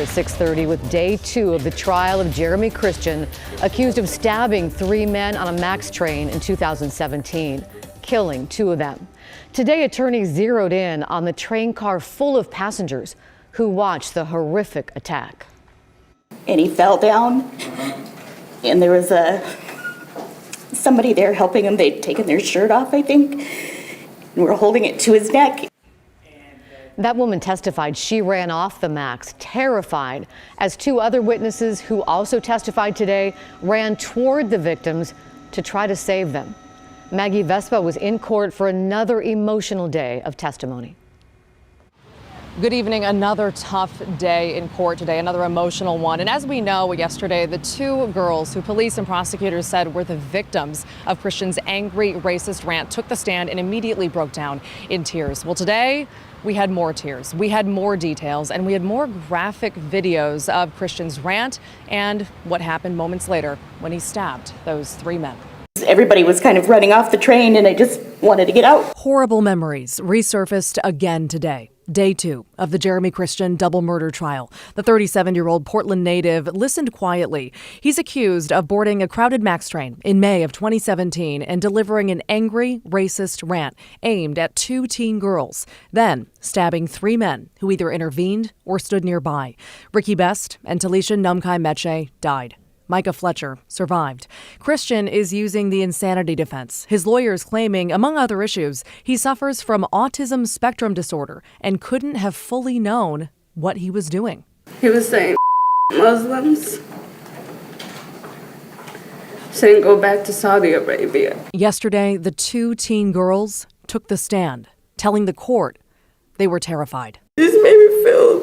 At 6:30 with day 2 of the trial of Jeremy Christian, accused of stabbing 3 men on a MAX train in 2017, killing 2 of them. Today, attorneys zeroed in on the train car full of passengers who watched the horrific attack. And he fell down, and there was somebody there helping him. They'd taken their shirt off, I think, and were holding it to his neck. That woman testified she ran off the MAX, terrified, as 2 other witnesses who also testified today ran toward the victims to try to save them. Maggie Vespa was in court for another emotional day of testimony. Good evening. Another tough day in court today, another emotional one. And as we know, yesterday, the 2 girls who police and prosecutors said were the victims of Christian's angry, racist rant took the stand and immediately broke down in tears. Well, today, we had more tears, we had more details, and we had more graphic videos of Christian's rant and what happened moments later when he stabbed those 3 men. Everybody was kind of running off the train, and I just wanted to get out. Horrible memories resurfaced again today. Day 2 of the Jeremy Christian double murder trial. The 37-year-old Portland native listened quietly. He's accused of boarding a crowded MAX train in May of 2017 and delivering an angry, racist rant aimed at 2 teen girls, then stabbing 3 men who either intervened or stood nearby. Ricky Best and Taliesin Namkai-Meche died. Micah Fletcher survived. Christian is using the insanity defense. His lawyers claiming, among other issues, he suffers from autism spectrum disorder and couldn't have fully known what he was doing. He was saying Muslims, saying go back to Saudi Arabia. Yesterday, the 2 teen girls took the stand, telling the court they were terrified. This made me feel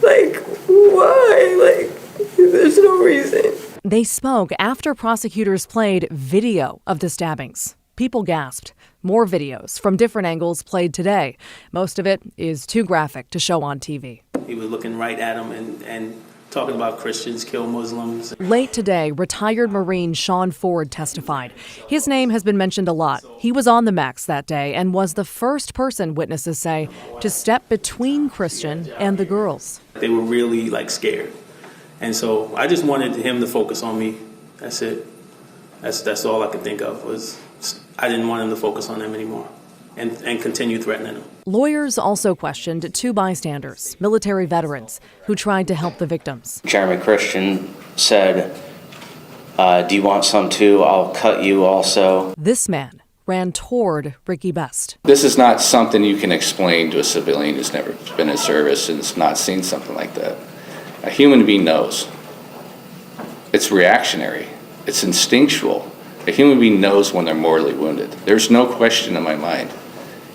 like, why? There's no reason. They spoke after prosecutors played video of the stabbings. People gasped. More videos from different angles played today. Most of it is too graphic to show on TV. He was looking right at him and talking about Christians kill Muslims. Late today, retired Marine Shawn Forde testified. His name has been mentioned a lot. He was on the MAX that day and was the first person, witnesses say, to step between Christian and the girls. They were really scared. And so I just wanted him to focus on me. That's it. That's all I could think of was I didn't want him to focus on them anymore and continue threatening them. Lawyers also questioned 2 bystanders, military veterans, who tried to help the victims. Jeremy Christian said, do you want some too? I'll cut you also. This man ran toward Ricky Best. This is not something you can explain to a civilian who's never been in service and has not seen something like that. A human being knows. It's reactionary. It's instinctual. A human being knows when they're mortally wounded. There's no question in my mind.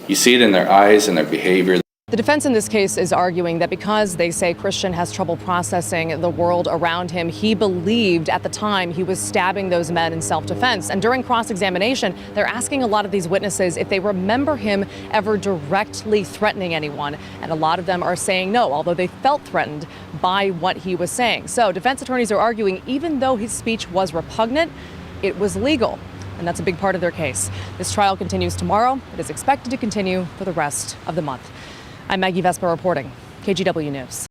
You see it in their eyes and their behavior. The defense in this case is arguing that because they say Christian has trouble processing the world around him, he believed at the time he was stabbing those men in self-defense. And during cross-examination, they're asking a lot of these witnesses if they remember him ever directly threatening anyone. And a lot of them are saying no, although they felt threatened by what he was saying. So defense attorneys are arguing even though his speech was repugnant, it was legal. And that's a big part of their case. This trial continues tomorrow. It is expected to continue for the rest of the month. I'm Maggie Vespa reporting, KGW News.